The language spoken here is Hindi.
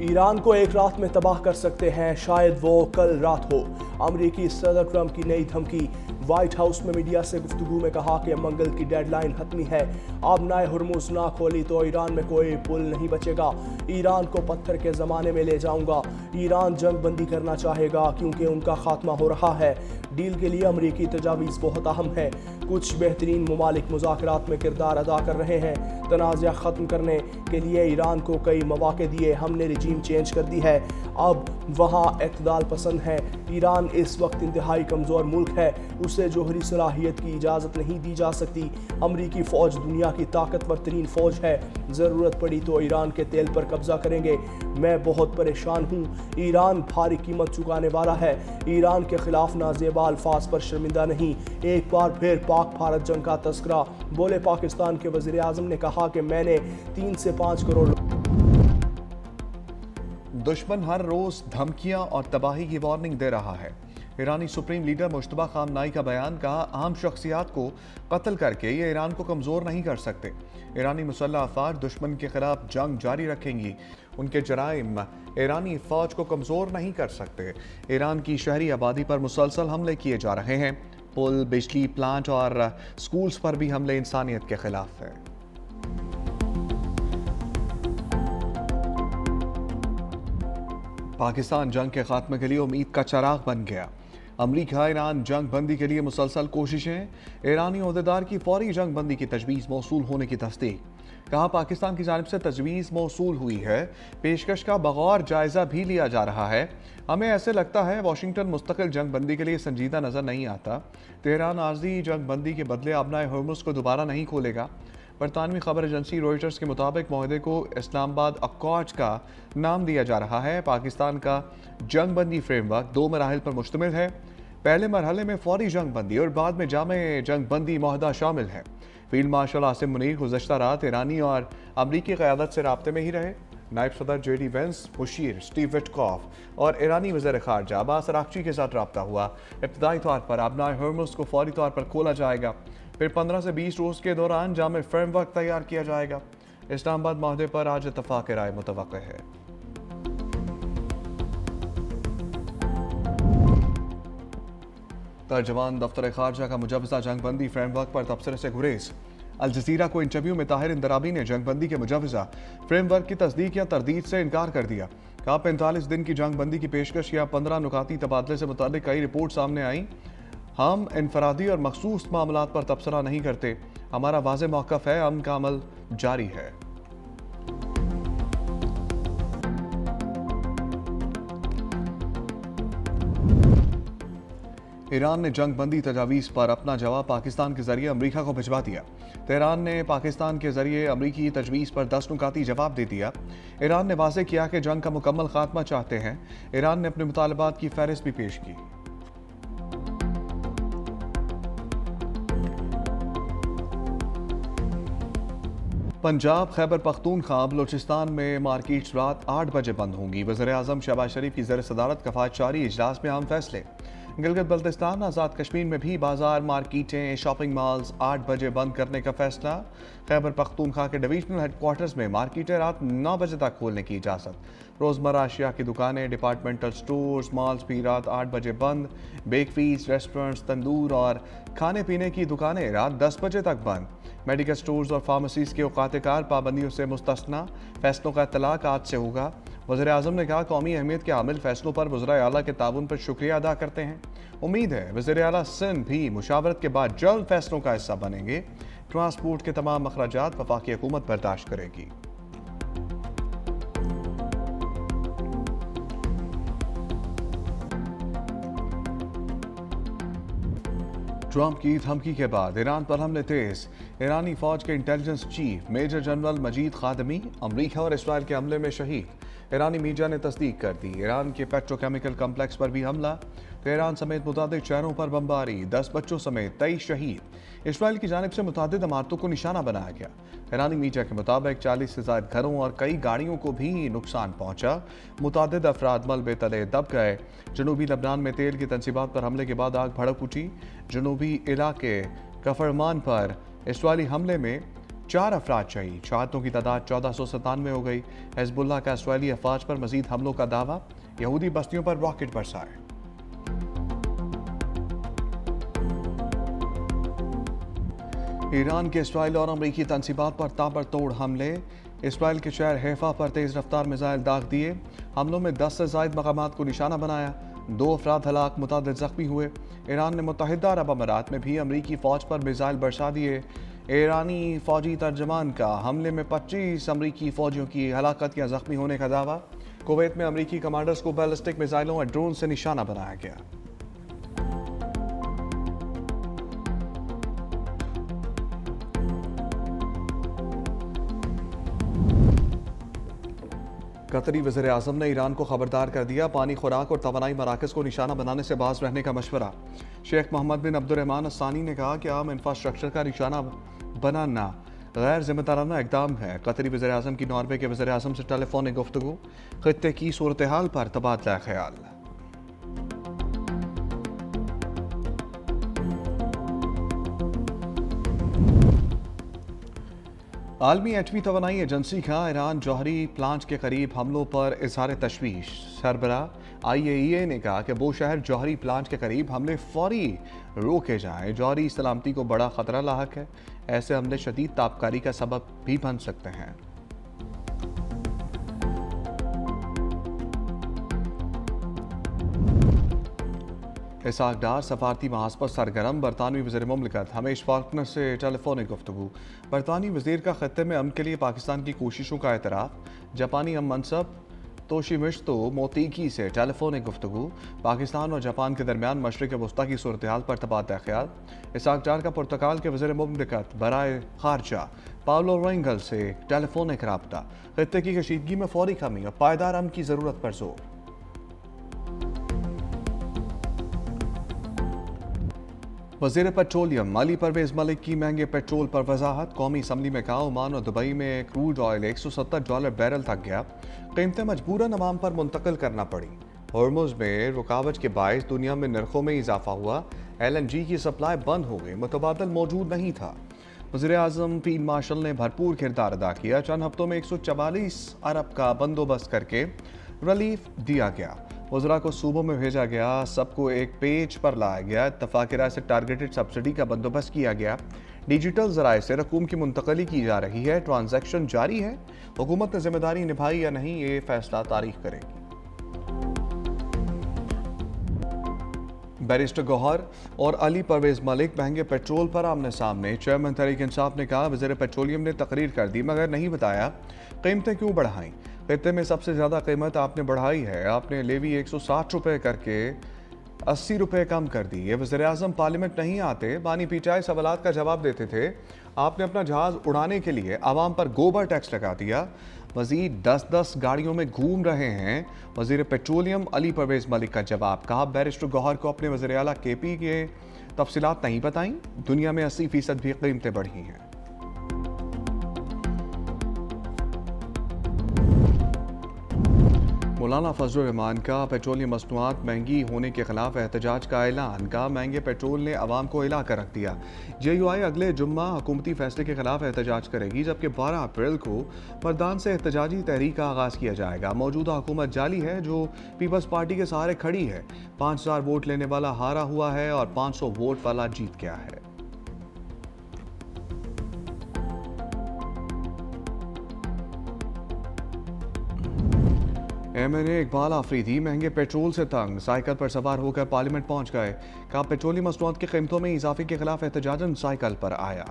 ईरान को एक रात में तबाह कर सकते हैं, शायद वो कल रात हो। अमरीकी सदर ट्रंप की नई धमकी। व्हाइट हाउस में मीडिया से गुफ्तगू में कहा कि मंगल की डेडलाइन हतमी है। अब नाए हुर्मुज ना खोली तो ईरान में कोई पुल नहीं बचेगा। ईरान को पत्थर के ज़माने में ले जाऊंगा। ईरान जंग बंदी करना चाहेगा क्योंकि उनका खात्मा हो रहा है। डील के लिए अमरीकी तजावीज़ बहुत अहम है। कुछ बेहतरीन ममालिक मुज़ाकरात में किरदार अदा कर रहे हैं। तनाज़ा ख़त्म करने के लिए ईरान को कई मौक़े दिए। हमने रजीम चेंज कर दी है, अब वहाँ इत्तदाल पसंद है। ईरान इस वक्त इंतहाई कमज़ोर मुल्क है, उसे जोहरी सलाहियत की इजाज़त नहीं दी जा सकती। अमरीकी फ़ौज दुनिया की ताकतवर तरीन फ़ौज है, ज़रूरत पड़ी तो ईरान के तेल पर कब्ज़ा करेंगे। मैं बहुत परेशान हूँ। ईरान भारी कीमत चुकाने वाला है। ईरान के खिलाफ नाज़ेबा अल्फाज पर शर्मिंदा नहीं। एक बार फिर पाक भारत जंग का तस्करा। बोले पाकिस्तान के वज़ीर आज़म ने कहा कि मैंने 3 से 5 करोड़ दुश्मन हर रोज धमकियां और तबाही की वार्निंग दे रहा है। ईरानी सुप्रीम लीडर मुश्तबा खामनाई का बयान। कहा, अहम शख्सियात को कत्ल करके ये ईरान को कमज़ोर नहीं कर सकते। ईरानी मुसल्लह अफवाज दुश्मन के खिलाफ जंग जारी रखेंगी। उनके जराइम ईरानी फ़ौज को कमज़ोर नहीं कर सकते। ईरान की शहरी आबादी पर मुसलसल हमले किए जा रहे हैं। पुल, बिजली प्लांट और स्कूल्स पर भी हमले इंसानियत के खिलाफ है। पाकिस्तान जंग के खात्मे के लिए उम्मीद का चराग बन गया। अमरीका ईरान जंग बंदी के लिए मुसलसल कोशिशें। ईरानी ओहदेदार की फौरी जंग बंदी की तजवीज़ मौसूल होने की तस्दीक। कहा, पाकिस्तान की जानिब से तजवीज़ मौसूल हुई है। पेशकश का बगौर जायज़ा भी लिया जा रहा है। हमें ऐसे लगता है वाशिंगटन मुस्तकिल जंग बंदी के लिए संजीदा नज़र नहीं आता। तेहरान आर्जी जंग बंदी के बदले अब नाए हुर्मुज को दोबारा नहीं खोलेगा। बरतानवी खबर एजेंसी रॉयटर्स के मुताबिक माहदे को इस्लामाबाद अकॉर्ड्स का नाम दिया जा रहा है। पाकिस्तान का जंग बंदी फ्रेमवर्क 2 मराहिल पर मुश्तमिल है। पहले मरहले में फौरी जंग बंदी और बाद में जामे जंग बंदी माहदा शामिल है। फील्ड मार्शल आसिम मुनीर गुज़श्ता रात ईरानी और अमरीकी क़यादत से राब्ते में ही रहे। नायब सदर JD वेंस, मुशीर स्टीव विटकॉफ और ईरानी वज़ीर ख़ारजा अब्बास अराग़ची के साथ रब्ता हुआ। इब्तदाई तौर पर अब नाए हुर्मुज को फौरी तौर पर खोला जाएगा। फिर 15 से 20 रोज़ के दौरान जामे फ्रेमवर्क तैयार किया जाएगा। इस्लामाबाद माहदे पर आज इत्तफ़ाक़ राय मुतवक्किल है। तर्जमान दफ्तर ख़ारजा का मुजवज़ा जंग बंदी फ्रेमवर्क पर तबसरे से गुरेज। अल जज़ीरा को इंटरव्यू में ताहिर इंदराबी ने जंग बंदी के मुजवज़ा फ्रेमवर्क की तस्दीक या तरदीद से इनकार कर दिया। कहा, 45 दिन की जंग बंदी की पेशकश या 15 नुकाती तबादले से मुताल्लिक़ कई रिपोर्ट सामने आई। हम इनफरादी और मखसूस मामलात पर तबसरा नहीं करते। हमारा वाज़ेह मौक़िफ़ है, अमन का अमल जारी है। ईरान ने जंग बंदी तजावीज़ पर अपना जवाब पाकिस्तान के जरिए अमरीका को भिजवा दिया। तेहरान ने पाकिस्तान के जरिए अमरीकी तजवीज़ पर 10 नुकाती जवाब दे दिया। ईरान ने वाज़ेह किया कि जंग का मुकम्मल खात्मा चाहते हैं। ईरान ने अपने मुतालबात की फहरिस्त भी पेश की। पंजाब खैबर पख्तूनख्वा बलोचिस्तान में मार्केट्स रात 8 बजे बंद होंगी। वज़ीर आज़म शहबाज शरीफ की ज़ेर सदारत कफ़ायत जारी इजलास में अहम फैसले। गिलगित बल्तिस्तान आज़ाद कश्मीर में भी बाजार, मार्केटें, शॉपिंग मॉल्स 8 बजे बंद करने का फैसला। खैबर पख्तूनख्वा के डिवीजनल हेडक्वार्टर्स में मार्केटें रात 9 बजे तक खोलने की इजाज़त। रोज़मर्रा अशिया की दुकानें, डिपार्टमेंटल स्टोर्स, मॉल्स भी रात 8 बजे बंद। बेकरीज, रेस्टोरेंट्स, तंदूर और खाने पीने की दुकानें रात 10 बजे तक बंद। मेडिकल स्टोर्स और फार्मेसीज के औकात-ए-कार पाबंदियों से मुस्तस्ना। फैसलों का इत्तलाक आज से होगा। वज़ीर आज़म ने कहा, कौमी अहमियत के हामिल फैसलों पर वज़राए आला के ताउन पर शुक्रिया अदा करते हैं। उम्मीद है वज़ीर आला सिंध भी मुशावरत के बाद जल्द फैसलों का हिस्सा बनेंगे। ट्रांसपोर्ट के तमाम अखराजात वफाकी हुकूमत बर्दाश्त करेगी। ट्रंप की धमकी के बाद ईरान पर हमले तेज। ईरानी फौज के इंटेलिजेंस चीफ मेजर जनरल मजीद खादमी अमरीका और इसराइल के हमले में शहीद। ईरानी मीडिया ने तस्दीक कर दी। ईरान के पेट्रोकेमिकल कम्प्लेक्स पर भी हमला। तेहरान समेत मुतादिद शहरों पर बमबारी। 10 बच्चों समेत 23 शहीद। इसराइल की जानिब से मुतादिद इमारतों को निशाना बनाया गया। ईरानी मीडिया के मुताबिक 40 से ज़ायद घरों और कई गाड़ियों को भी नुकसान पहुंचा। मुतादिद अफराद मलबे तले दब गए। जनूबी लबनान में तेल की तंसीबात पर हमले के बाद आग भड़क उठी। जनूबी इलाके कफरमान पर इसराइली हमले में 4 अफराद शहीद, शहादतों की तादाद 1497 हो गई। हिजबुल्लाह का इसराइली अफवाज पर मजीद हमलों का दावा, यहूदी बस्तियों पर रॉकेट बरसाए। ईरान के इसराइल और अमरीकी तनसीबात पर ताबड़तोड़ हमले, इसराइल के शहर हैफा पर तेज रफ्तार मिसाइल दाग दिए। हमलों में 10 से ज़ायद मकामात को निशाना बनाया, 2 अफराद हलाक, मुतादिद जख्मी हुए। ईरान ने मुत्तहिदा अरब अमारात में भी अमरीकी फ़ौज पर मिसाइल बरसा दिए। ईरानी फ़ौजी तर्जमान का हमले में 25 अमरीकी फ़ौजियों की हलाकत या जख्मी होने का दावा। कुवैत में अमरीकी कमांडर्स को बैलिस्टिक मिसाइलों और ड्रोन से निशाना बनाया गया। कतरी वज़ीर आज़म ने ईरान को खबरदार कर दिया, पानी, खुराक और तवानाई मराकज़ को निशाना बनाने से बाज रहने का मशवरा। शेख मोहम्मद बिन अब्दुर्रहमान अस्सानी ने कहा कि आम इंफ्रास्ट्रक्चर का निशाना बनाना गैर जिम्मेदाराना इकदाम है। कतरी वज़ीर आज़म की नॉर्वे के वज़ीर आज़म से टेलीफोनिक गुफ्तगू, खित्ते की सूरत हाल पर तबादला ख्याल। आलमी एटमी तवानाई एजेंसी का ईरान जौहरी प्लांट के करीब हमलों पर इजहार तशवीश। सरबराह IAEA ने कहा कि बोशहर जौहरी प्लांट के करीब हमले फौरी रोके जाएं। जौहरी सलामती को बड़ा खतरा लाहक है, ऐसे हमले शदीद ताबकारी का सबब भी बन सकते हैं। इसाक डार सफारती महाज पर सरगर्म, बरतानवी वज़ीर मुमलिकत हमेश फाल्कनर से टेलीफोनिक गुफ्तगू। बरतानवी वज़ीर का खत्ते में अमन के लिए पाकिस्तान की कोशिशों का एतराफ़। जापानी हम मनसब तोशिमित्सु मोतेगी से टेलीफोनिक गुफ्तगू। पाकिस्तान और जापान के दरमियान मशरिक़ वस्ता की सूरत हाल पर तबादला ख्याल। इसाक डार का पुर्तगाल के वज़ीर मुमलिकत बराए खारजा पाब्लो रेंगल से टेलीफोनिक राब्ता। खत्ते की कशीदगी में फौरी कमी और पायदार अमन की ज़रूरत पर जोर। वज़ीर पेट्रोलियम अली परवेज मलिक की महंगे पेट्रोल पर वजाहत। कौमी असम्बली में कहा, ओमान और दुबई में क्रूड ऑयल $170 बैरल तक गया, कीमतें मजबूरन अवाम पर मुंतकिल करना पड़ी। हॉर्मुज़ में रुकावट के बायस दुनिया में नरखों में इजाफा हुआ, LNG की सप्लाई बंद हो गई, मुतबादल मौजूद नहीं था। वज़ीर आज़म फील्ड मार्शल ने भरपूर किरदार अदा किया। चंद हफ्तों में 144 अरब का बंदोबस्त करके रिलीफ दिया गया। वज़रा को सूबों में भेजा गया, सबको एक पेज पर लाया गया। इत्तफ़ाक़ राय से टारगेटेड सब्सिडी का बंदोबस्त किया गया। डिजिटल ज़राए से रकूम की मुंतकली की जा रही है, ट्रांजैक्शन जारी है। हुकूमत ने जिम्मेदारी निभाई या नहीं, ये फैसला तारीख करेगी। बैरिस्टर गौहर और अली परवेज मलिक महंगे पेट्रोल पर आमने सामने। चेयरमैन तहरीक इंसाफ ने कहा, वज़ीर पेट्रोलियम ने तकरीर कर दी मगर नहीं बताया कीमतें क्यों बढ़ाई। खत्ते में सबसे ज़्यादा कीमत आपने बढ़ाई है, आपने लेवी 160 रुपये करके 80 रुपये कम कर दी। ये वज़ीर आज़म पार्लियामेंट नहीं आते, बानी पीटाए सवालात का जवाब देते थे। आपने अपना जहाज़ उड़ाने के लिए आवाम पर गोबर टैक्स लगा दिया। मज़ीद 10-10 गाड़ियों में घूम रहे हैं। वज़ीर पेट्रोलियम अली परवेज मलिक का जवाब, कहा बैरिस्टर गौहर को अपने वज़ीर आला KP के तफसीलात नहीं बताई। दुनिया में 80% भी कीमतें बढ़ी हैं। मौलाना फजलुर रहमान का पेट्रोलियम मसनूआत महंगी होने के खिलाफ एहतजाज का ऐलान। का महंगे पेट्रोल ने अवाम को हिला कर रख दिया। JUI अगले जुम्मा हुकूमती फैसले के खिलाफ एहतजाज करेगी, जबकि 12 अप्रैल को मर्दान से एहतजाजी तहरीक का आगाज़ किया जाएगा। मौजूदा हुकूमत जाली है जो पीपल्स पार्टी के सहारे खड़ी है। 5000 वोट लेने वाला हारा हुआ है और 500 वोट वाला जीत गया है। MNA इकबाल आफरीदी महंगे पेट्रोल से तंग, साइकिल पर सवार होकर पार्लियामेंट पहुंच गए। कहा पेट्रोलियम मसनूआत की कीमतों में इजाफे के खिलाफ एहतजाजन साइकिल पर आया।